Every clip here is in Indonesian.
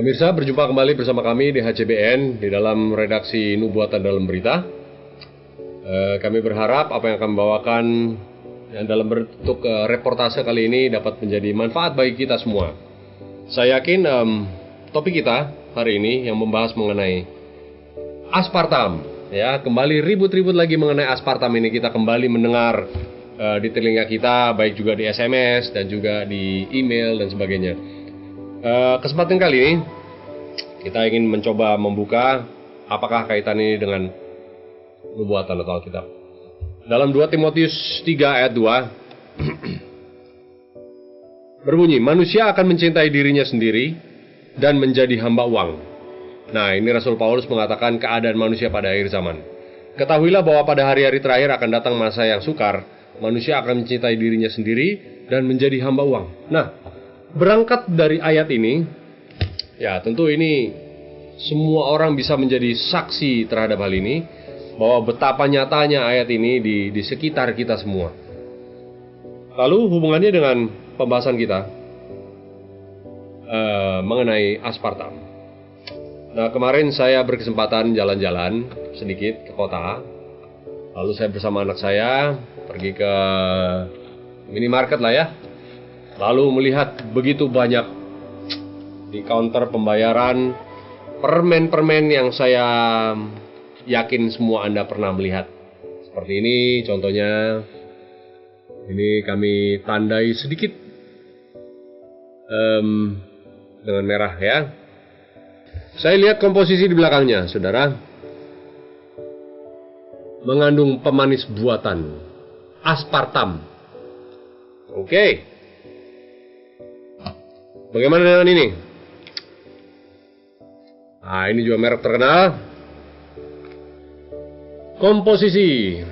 Pemirsa, berjumpa kembali bersama kami di HCBN di dalam redaksi Nubuatan Dalam Berita. Kami berharap apa yang akan membawakan dalam bentuk reportase kali ini dapat menjadi manfaat bagi kita semua. Saya yakin topik kita hari ini yang membahas mengenai aspartam. Ya, kembali ribut-ribut lagi mengenai aspartam ini, kita kembali mendengar di telinga kita, baik juga di SMS dan juga di email dan sebagainya. Kesempatan kali ini kita ingin mencoba membuka apakah kaitan ini dengan nubuatan atau Alkitab. Dalam 2 Timotius 3 ayat 2 berbunyi, manusia akan mencintai dirinya sendiri dan menjadi hamba uang. Nah, ini Rasul Paulus mengatakan keadaan manusia pada akhir zaman. Ketahuilah bahwa pada hari-hari terakhir akan datang masa yang sukar. Manusia akan mencintai dirinya sendiri dan menjadi hamba uang. Nah, berangkat dari ayat ini, ya tentu ini semua orang bisa menjadi saksi terhadap hal ini, bahwa betapa nyatanya ayat ini di sekitar kita semua. Lalu hubungannya dengan pembahasan kita mengenai aspartam. Nah, kemarin saya berkesempatan jalan-jalan sedikit ke kota. Lalu saya bersama anak saya pergi ke minimarket lah ya. Lalu melihat begitu banyak di counter pembayaran permen-permen yang saya yakin semua Anda pernah melihat. Seperti ini contohnya. Ini kami tandai sedikit dengan merah ya. Saya lihat komposisi di belakangnya, saudara. Mengandung pemanis buatan, aspartam. Oke. Bagaimana dengan ini? Nah, ini juga merek terkenal. Komposisi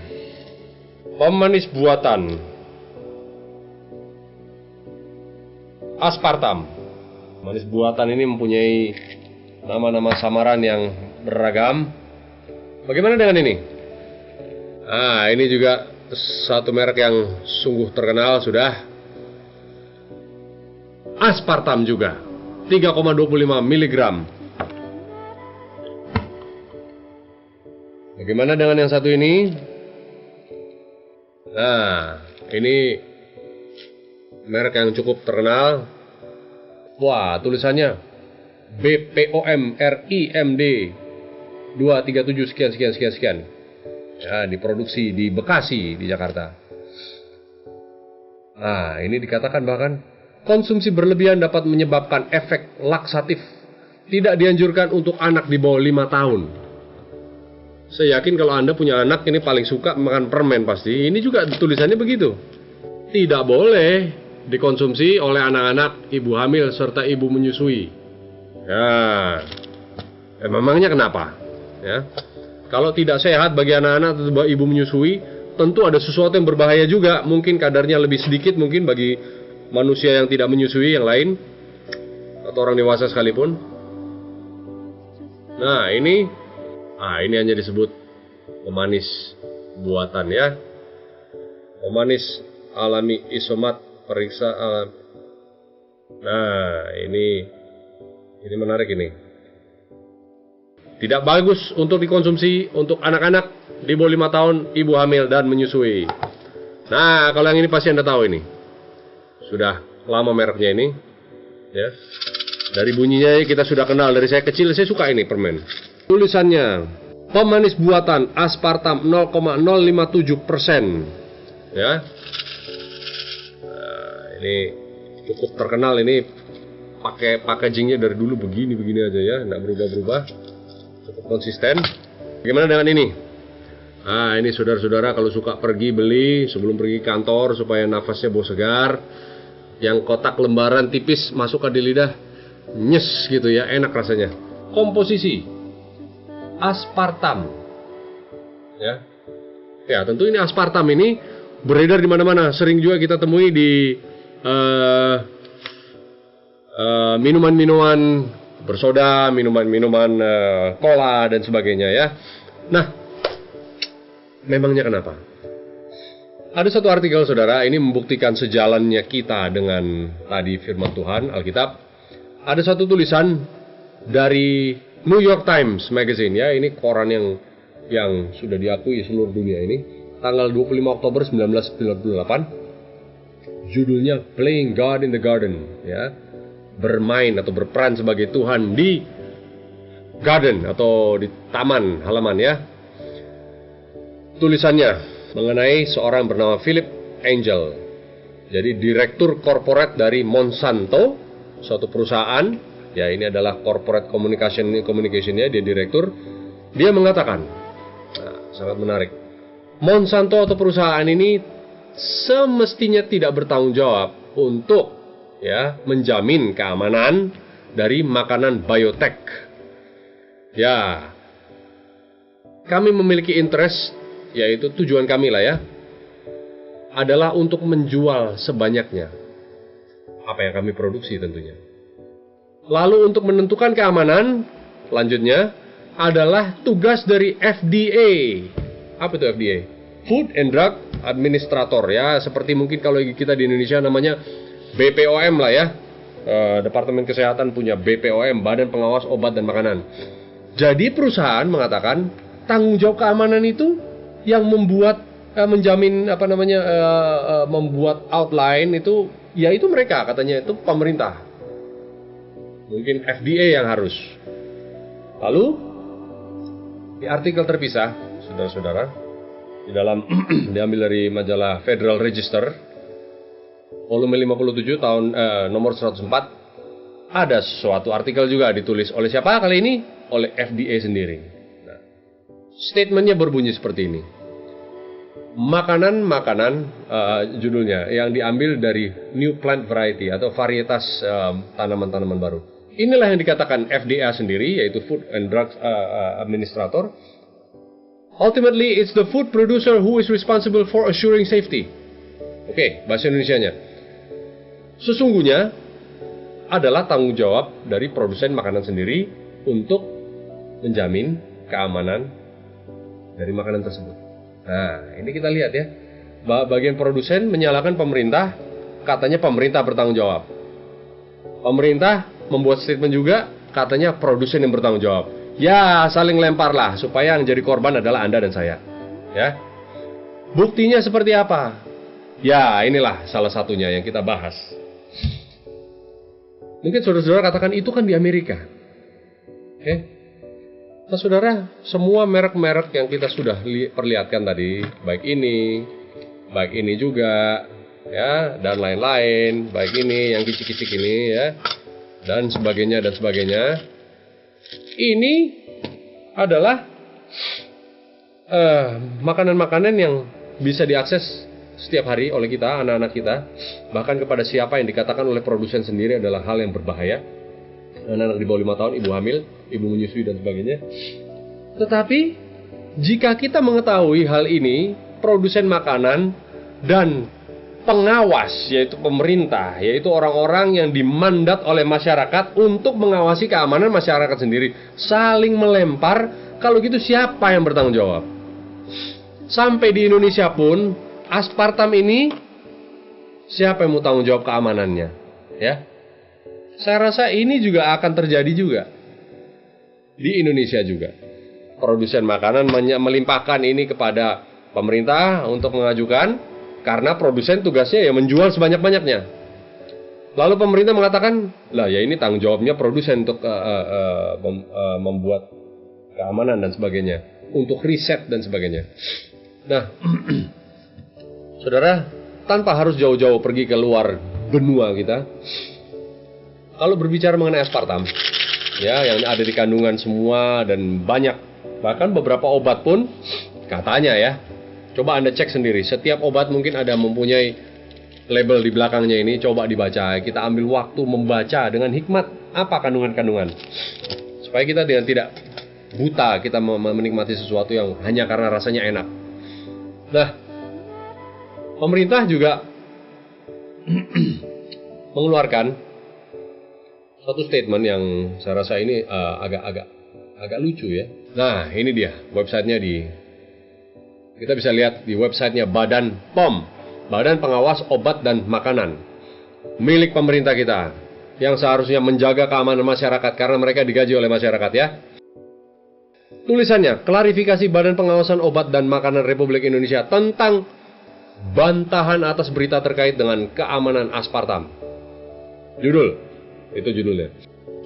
pemanis buatan aspartam. Pemanis buatan ini mempunyai nama-nama samaran yang beragam. Bagaimana dengan ini? Nah, ini juga satu merek yang sungguh terkenal sudah. Aspartam juga 3,25 mg. Bagaimana dengan yang satu ini? Nah, ini merek yang cukup terkenal. Wah, tulisannya BPOM RIMD 237 sekian. Ya, diproduksi di Bekasi, di Jakarta. Nah, ini dikatakan bahkan konsumsi berlebihan dapat menyebabkan efek laksatif. Tidak dianjurkan untuk anak di bawah 5 tahun. Saya yakin kalau Anda punya anak ini paling suka makan permen pasti. Ini juga tulisannya begitu. Tidak boleh dikonsumsi oleh anak-anak, ibu hamil, serta ibu menyusui. Ya, memangnya kenapa? Ya, kalau tidak sehat bagi anak-anak atau ibu menyusui, tentu ada sesuatu yang berbahaya juga. Mungkin kadarnya lebih sedikit mungkin bagi manusia yang tidak menyusui yang lain, atau orang dewasa sekalipun. Nah, ini hanya disebut pemanis buatan ya. Pemanis alami isomat periksa alam. Nah, ini menarik ini. Tidak bagus untuk dikonsumsi untuk anak-anak di bawah 5 tahun, ibu hamil dan menyusui. Nah, kalau yang ini pasti Anda tahu ini. Sudah lama mereknya ini. Ya. Dari bunyinya kita sudah kenal, dari saya kecil saya suka ini permen. Tulisannya, pemanis buatan aspartam 0,057%. Ya. Nah, ini cukup terkenal ini. Pakai packagingnya dari dulu begini aja ya, nggak berubah-berubah. Cukup konsisten. Bagaimana dengan ini? Nah, ini saudara-saudara kalau suka pergi beli sebelum pergi kantor supaya nafasnya bau segar. Yang kotak lembaran tipis masukkan di lidah, nyes gitu ya, enak rasanya. Komposisi aspartam. Ya, tentu ini aspartam ini beredar di mana-mana. Sering juga kita temui di minuman-minuman bersoda, minuman-minuman cola dan sebagainya ya. Nah, memangnya kenapa? Ada satu artikel saudara, ini membuktikan sejalannya kita dengan tadi firman Tuhan, Alkitab. Ada satu tulisan dari New York Times Magazine ya, ini koran yang sudah diakui seluruh dunia ini, tanggal 25 Oktober 1998, judulnya Playing God in the Garden ya, bermain atau berperan sebagai Tuhan di garden atau di taman halaman ya. Tulisannya mengenai seorang bernama Philip Angel, jadi direktur korporat dari Monsanto, suatu perusahaan ya, ini adalah corporate communication-nya, dia direktur. Dia mengatakan, nah, sangat menarik, Monsanto atau perusahaan ini semestinya tidak bertanggung jawab untuk ya menjamin keamanan dari makanan biotek. Ya, kami memiliki interest, yaitu tujuan kami lah ya, adalah untuk menjual sebanyaknya apa yang kami produksi tentunya. Lalu untuk menentukan keamanan, selanjutnya adalah tugas dari FDA. Apa itu FDA? Food and Drug Administrator ya, seperti mungkin kalau kita di Indonesia namanya BPOM lah ya. Departemen Kesehatan punya BPOM, Badan Pengawas Obat dan Makanan. Jadi perusahaan mengatakan tanggung jawab keamanan itu yang membuat menjamin membuat outline itu, yaitu mereka katanya, itu pemerintah. Mungkin FDA yang harus. Lalu di artikel terpisah, saudara-saudara, di dalam diambil dari majalah Federal Register, volume 57 tahun nomor 104, ada suatu artikel juga ditulis oleh siapa kali ini? Oleh FDA sendiri. Nah, statementnya berbunyi seperti ini. Makanan judulnya yang diambil dari new plant variety atau varietas tanaman-tanaman baru. Inilah yang dikatakan FDA sendiri, yaitu Food and Drug Administrator. Ultimately, it's the food producer who is responsible for assuring safety. Oke, bahasa Indonesianya. Sesungguhnya adalah tanggung jawab dari produsen makanan sendiri untuk menjamin keamanan dari makanan tersebut. Nah, ini kita lihat ya, bagian produsen menyalahkan pemerintah, katanya pemerintah bertanggung jawab. Pemerintah membuat statement juga, katanya produsen yang bertanggung jawab. Ya, saling lemparlah supaya yang jadi korban adalah Anda dan saya. Ya, buktinya seperti apa? Ya, inilah salah satunya yang kita bahas. Mungkin saudara-saudara katakan itu kan di Amerika. Oke. Nah, saudara, semua merek-merek yang kita sudah perlihatkan tadi, baik ini juga, ya, dan lain-lain, baik ini, yang kicik-kicik ini, ya, dan sebagainya, ini adalah makanan-makanan yang bisa diakses setiap hari oleh kita, anak-anak kita, bahkan kepada siapa yang dikatakan oleh produsen sendiri adalah hal yang berbahaya. Anak-anak di bawah 5 tahun, ibu hamil, ibu menyusui dan sebagainya. Tetapi jika kita mengetahui hal ini, produsen makanan dan pengawas, yaitu pemerintah, yaitu orang-orang yang dimandat oleh masyarakat untuk mengawasi keamanan masyarakat sendiri, saling melempar, kalau gitu siapa yang bertanggung jawab? Sampai di Indonesia pun, aspartam ini siapa yang mau tanggung jawab keamanannya? Ya, saya rasa ini juga akan terjadi juga di Indonesia juga. Produsen makanan melimpahkan ini kepada pemerintah untuk mengajukan, karena produsen tugasnya ya menjual sebanyak-banyaknya. Lalu pemerintah mengatakan, lah ya ini tanggung jawabnya produsen untuk membuat keamanan dan sebagainya, untuk riset dan sebagainya. Nah, saudara, tanpa harus jauh-jauh pergi ke luar benua kita, kalau berbicara mengenai aspartam, ya, yang ada di kandungan semua dan banyak, bahkan beberapa obat pun katanya ya, coba Anda cek sendiri, setiap obat mungkin ada mempunyai label di belakangnya ini, coba dibaca. Kita ambil waktu membaca dengan hikmat apa kandungan-kandungan, supaya kita tidak buta kita menikmati sesuatu yang hanya karena rasanya enak. Nah, pemerintah juga mengeluarkan satu statement yang saya rasa ini agak lucu ya. Nah, ini dia websitenya, kita bisa lihat di websitenya Badan POM, Badan Pengawas Obat dan Makanan, milik pemerintah kita. yang seharusnya menjaga keamanan masyarakat karena mereka digaji oleh masyarakat ya. Tulisannya, klarifikasi Badan Pengawasan Obat dan Makanan Republik Indonesia tentang bantahan atas berita terkait dengan keamanan aspartam. Judul, itu judulnya.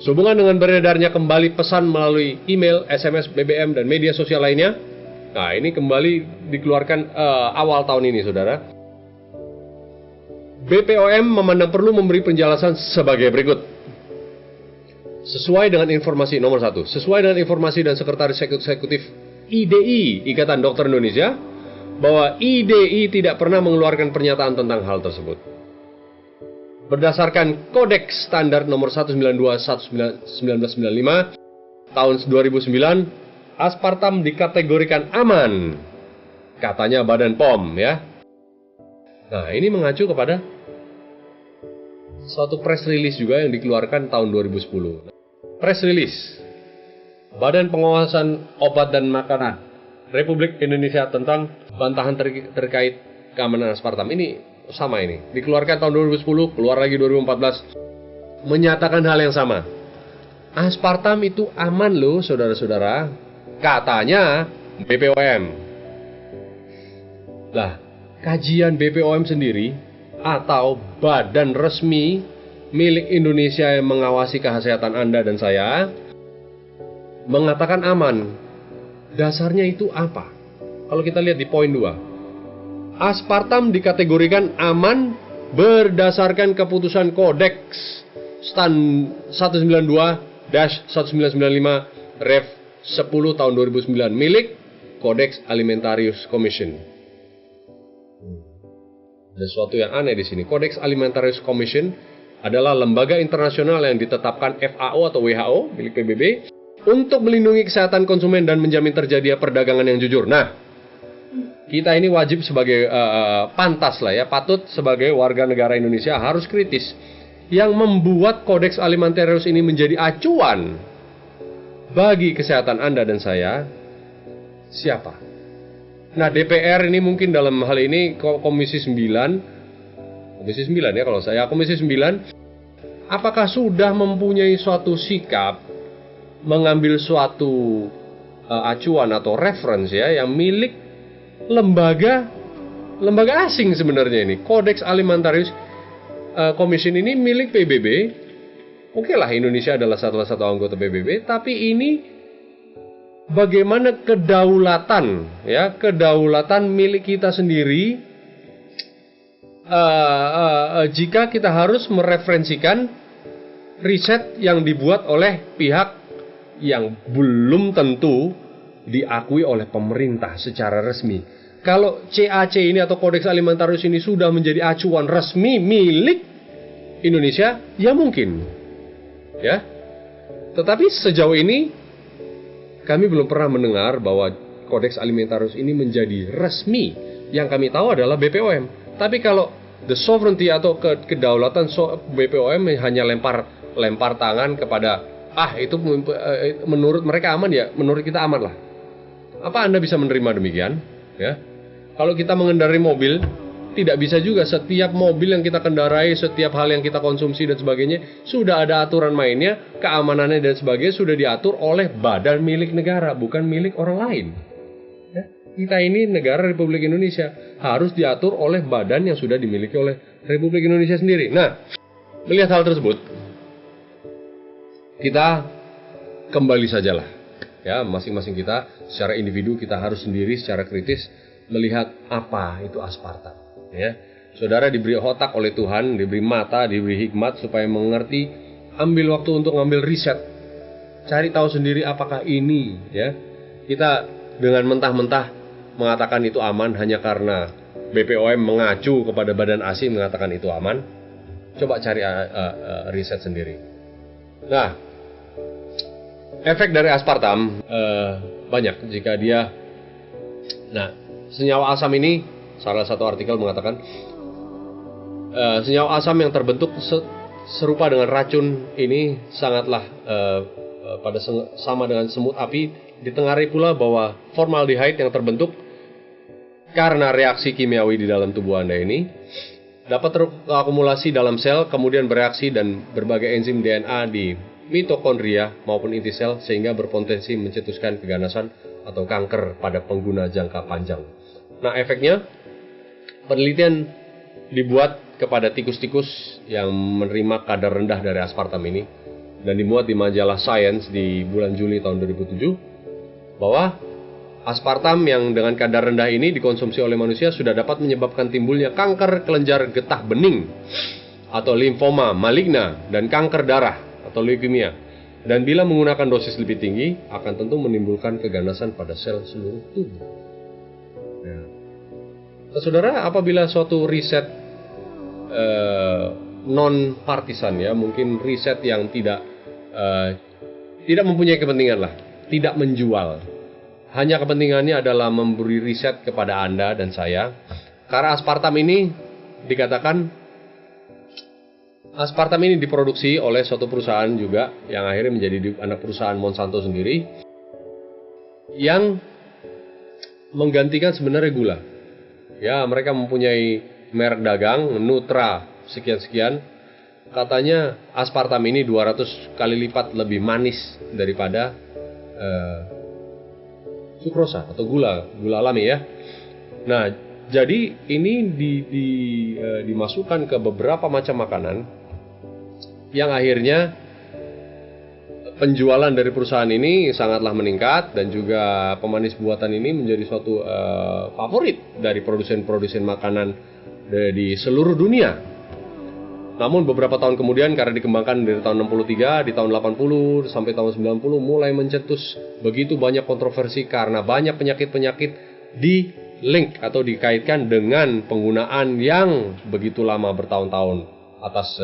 Sehubungan dengan beredarnya kembali pesan melalui email, SMS, BBM, dan media sosial lainnya. Nah, ini kembali dikeluarkan awal tahun ini, saudara. BPOM memandang perlu memberi penjelasan sebagai berikut. Sesuai dengan informasi nomor 1, sesuai dengan informasi dan Sekretaris Eksekutif IDI, Ikatan Dokter Indonesia, bahwa IDI tidak pernah mengeluarkan pernyataan tentang hal tersebut. Berdasarkan Kodeks Standar nomor 192/1995 tahun 2009, aspartam dikategorikan aman, katanya Badan POM ya. Nah, ini mengacu kepada suatu press release juga yang dikeluarkan tahun 2010. Press release Badan Pengawasan Obat dan Makanan Republik Indonesia tentang bantahan terkait keamanan aspartam. Ini sama, ini dikeluarkan tahun 2010, keluar lagi 2014, menyatakan hal yang sama. Aspartam itu aman loh saudara-saudara, katanya BPOM. Lah, kajian BPOM sendiri atau badan resmi milik Indonesia yang mengawasi kesehatan Anda dan saya mengatakan aman. Dasarnya itu apa? Kalau kita lihat di poin 2, aspartam dikategorikan aman berdasarkan keputusan Kodeks Stan 192-1995 Rev 10 tahun 2009 milik Codex Alimentarius Commission. Ada sesuatu yang aneh di sini. Codex Alimentarius Commission adalah lembaga internasional yang ditetapkan FAO atau WHO milik PBB untuk melindungi kesehatan konsumen dan menjamin terjadinya perdagangan yang jujur. Nah, kita ini wajib sebagai pantas lah ya, patut sebagai warga negara Indonesia harus kritis. Yang membuat Kodeks Alimentarius ini menjadi acuan bagi kesehatan Anda dan saya, siapa? Nah, DPR ini mungkin dalam hal ini Komisi 9 ya kalau saya, Komisi 9, apakah sudah mempunyai suatu sikap mengambil suatu acuan atau reference ya yang milik lembaga asing sebenarnya ini. Kodeks Alimentarius Commission ini milik PBB. Oke lah, Indonesia adalah salah satu anggota PBB, tapi ini bagaimana kedaulatan milik kita sendiri jika kita harus mereferensikan riset yang dibuat oleh pihak yang belum tentu diakui oleh pemerintah secara resmi. Kalau CAC ini atau Kodeks Alimentarius ini sudah menjadi acuan resmi milik Indonesia, ya mungkin. Ya. Tetapi sejauh ini kami belum pernah mendengar bahwa Kodeks Alimentarius ini menjadi resmi. Yang kami tahu adalah BPOM. Tapi kalau the sovereignty atau kedaulatan BPOM hanya lempar tangan kepada itu menurut mereka aman ya, menurut kita aman lah. Apa Anda bisa menerima demikian? Ya. Kalau kita mengendarai mobil, tidak bisa juga setiap mobil yang kita kendarai, setiap hal yang kita konsumsi dan sebagainya sudah ada aturan mainnya, keamanannya dan sebagainya sudah diatur oleh badan milik negara, bukan milik orang lain. Ya. Kita ini negara Republik Indonesia, harus diatur oleh badan yang sudah dimiliki oleh Republik Indonesia sendiri. Nah, melihat hal tersebut, kita kembali sajalah. Ya, masing-masing kita secara individu kita harus sendiri secara kritis melihat apa itu aspartam. Ya, saudara diberi otak oleh Tuhan, diberi mata, diberi hikmat supaya mengerti, ambil waktu untuk ngambil riset, cari tahu sendiri apakah ini. Ya, kita dengan mentah-mentah mengatakan itu aman hanya karena BPOM mengacu kepada badan asing mengatakan itu aman. Coba cari riset sendiri. Nah, efek dari aspartam banyak jika dia. Nah, senyawa asam ini, salah satu artikel mengatakan senyawa asam yang terbentuk serupa dengan racun ini sangatlah sama dengan semut api. Ditengarai pula bahwa formaldehyde yang terbentuk karena reaksi kimiawi di dalam tubuh Anda ini dapat terakumulasi dalam sel, kemudian bereaksi dan berbagai enzim DNA di mitokondria maupun inti sel sehingga berpotensi mencetuskan keganasan atau kanker pada pengguna jangka panjang. Nah, efeknya penelitian dibuat kepada tikus-tikus yang menerima kadar rendah dari aspartam ini dan dimuat di majalah Science di bulan Juli tahun 2007 bahwa aspartam yang dengan kadar rendah ini dikonsumsi oleh manusia sudah dapat menyebabkan timbulnya kanker kelenjar getah bening atau limfoma maligna dan kanker darah atau leukemia. Dan bila menggunakan dosis lebih tinggi akan tentu menimbulkan keganasan pada sel seluruh tubuh. Ya. Saudara, apabila suatu riset non partisan, ya, mungkin riset yang tidak mempunyai kepentingan lah, tidak menjual, hanya kepentingannya adalah memberi riset kepada Anda dan saya, karena aspartam ini dikatakan aspartam ini diproduksi oleh suatu perusahaan juga yang akhirnya menjadi anak perusahaan Monsanto sendiri yang menggantikan sebenarnya gula. Ya, mereka mempunyai merek dagang Nutra sekian-sekian. Katanya aspartam ini 200 kali lipat lebih manis daripada sukrosa atau gula alami ya. Nah, jadi ini dimasukkan ke beberapa macam makanan yang akhirnya penjualan dari perusahaan ini sangatlah meningkat dan juga pemanis buatan ini menjadi suatu favorit dari produsen-produsen makanan di seluruh dunia. Namun beberapa tahun kemudian karena dikembangkan dari tahun 63, di tahun 80 sampai tahun 90 mulai mencetus begitu banyak kontroversi karena banyak penyakit-penyakit di link atau dikaitkan dengan penggunaan yang begitu lama bertahun-tahun atas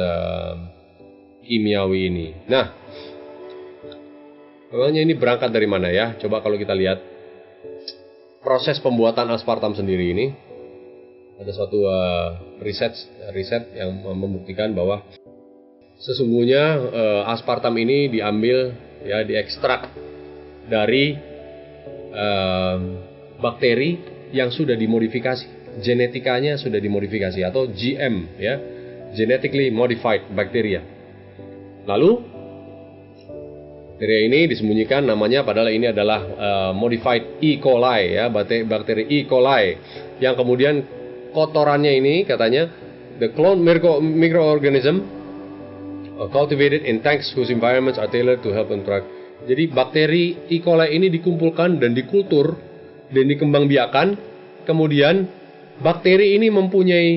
kimiawi ini. Nah, memangnya ini berangkat dari mana ya? Coba kalau kita lihat proses pembuatan aspartam sendiri ini, ada suatu riset yang membuktikan bahwa sesungguhnya aspartam ini diambil ya, diekstrak dari bakteri yang sudah dimodifikasi, genetikanya sudah dimodifikasi atau GM ya, genetically modified bacteria. Lalu bakteri ini disembunyikan namanya, padahal ini adalah modified E. coli ya, bakteri E. coli yang kemudian kotorannya ini katanya the clone microorganism cultivated in tanks whose environments are tailored to help interact. Jadi bakteri E. coli ini dikumpulkan dan dikultur dan dikembangbiakan, kemudian bakteri ini mempunyai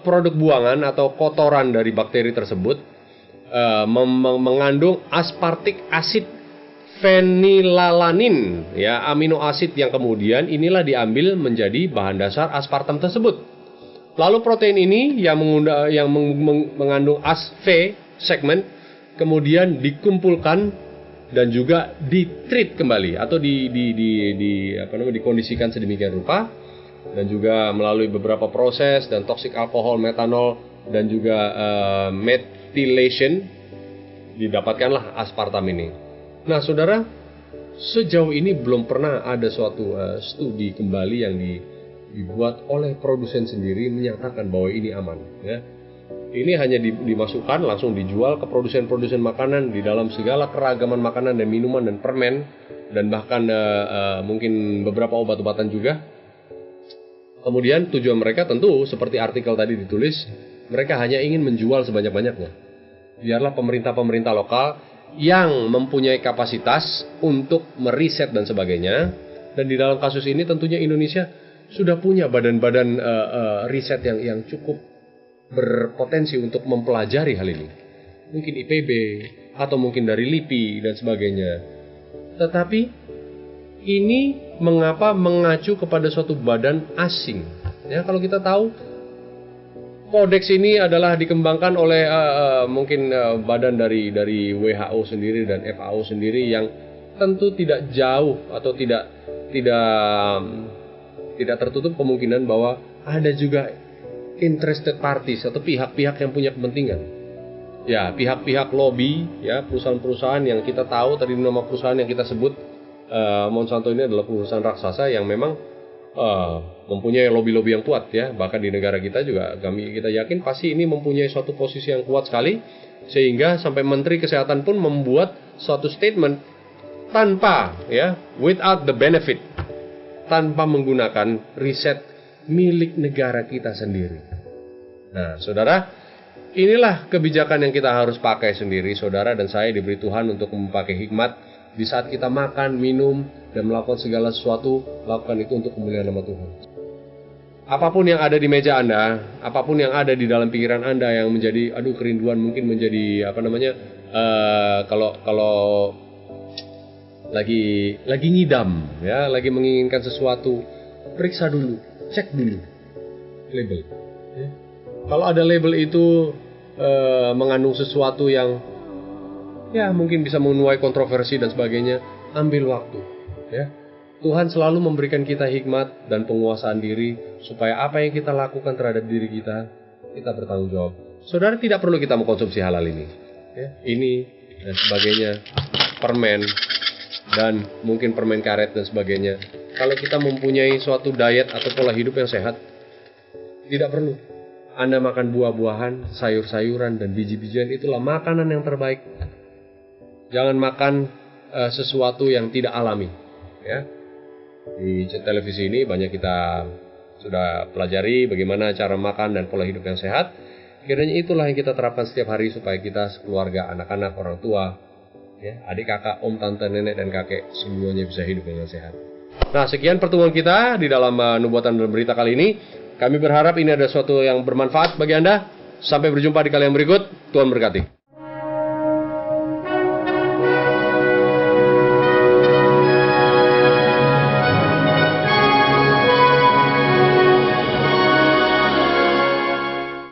produk buangan atau kotoran dari bakteri tersebut mengandung aspartic acid fenilalanin ya, amino asid yang kemudian inilah diambil menjadi bahan dasar aspartam tersebut. Lalu protein ini yang mengandung ASV segmen kemudian dikumpulkan dan juga ditreat kembali atau dikondisikan sedemikian rupa dan juga melalui beberapa proses dan toksik alkohol, metanol dan juga methylation didapatkanlah aspartam ini. Nah, saudara, sejauh ini belum pernah ada suatu studi kembali yang dibuat oleh produsen sendiri menyatakan bahwa ini aman. Ya. Ini hanya dimasukkan langsung dijual ke produsen-produsen makanan di dalam segala keragaman makanan dan minuman dan permen dan bahkan mungkin beberapa obat-obatan juga. Kemudian tujuan mereka tentu seperti artikel tadi ditulis, mereka hanya ingin menjual sebanyak-banyaknya. Biarlah pemerintah-pemerintah lokal yang mempunyai kapasitas untuk meriset dan sebagainya. Dan di dalam kasus ini tentunya Indonesia sudah punya badan-badan riset yang cukup berpotensi untuk mempelajari hal ini. Mungkin IPB atau mungkin dari LIPI dan sebagainya. Tetapi ini mengapa mengacu kepada suatu badan asing? Ya, kalau kita tahu kodeks ini adalah dikembangkan oleh mungkin badan dari WHO sendiri dan FAO sendiri yang tentu tidak jauh atau tidak tertutup kemungkinan bahwa ada juga interested parties atau pihak-pihak yang punya kepentingan. Ya, pihak-pihak lobby, ya, perusahaan-perusahaan yang kita tahu tadi nama perusahaan yang kita sebut Monsanto ini adalah perusahaan raksasa yang memang mempunyai lobby-lobby yang kuat ya. Bahkan di negara kita juga kita yakin pasti ini mempunyai suatu posisi yang kuat sekali, sehingga sampai Menteri Kesehatan pun membuat suatu statement tanpa without the benefit, tanpa menggunakan riset milik negara kita sendiri. Nah, saudara, inilah kebijakan yang kita harus pakai sendiri. Saudara dan saya diberi Tuhan untuk memakai hikmat di saat kita makan, minum, dan melakukan segala sesuatu. Lakukan itu untuk kemuliaan nama Tuhan. Apapun yang ada di meja Anda, apapun yang ada di dalam pikiran Anda yang menjadi kerinduan, mungkin menjadi kalau lagi ngidam ya, lagi menginginkan sesuatu, periksa dulu, cek dulu label ya. Kalau ada label itu mengandung sesuatu yang mungkin bisa menuai kontroversi dan sebagainya, ambil waktu ya. Tuhan selalu memberikan kita hikmat dan penguasaan diri supaya apa yang kita lakukan terhadap diri kita bertanggung jawab. Saudara, tidak perlu kita mengkonsumsi halal ini ya. Ini dan sebagainya, permen dan mungkin permen karet dan sebagainya. Kalau kita mempunyai suatu diet atau pola hidup yang sehat, tidak perlu Anda makan buah-buahan, sayur-sayuran, dan biji-bijian. Itulah makanan yang terbaik. Jangan makan sesuatu yang tidak alami ya. Di televisi ini banyak kita sudah pelajari bagaimana cara makan dan pola hidup yang sehat. Kiranya itulah yang kita terapkan setiap hari supaya kita sekeluarga, anak-anak, orang tua, ya, adik kakak, om, tante, nenek, dan kakek, semuanya bisa hidup dengan sehat. Nah, sekian pertemuan kita di dalam Nubuatan dan Berita kali ini. Kami berharap ini ada sesuatu yang bermanfaat bagi Anda. Sampai berjumpa di kali yang berikut. Tuhan berkati.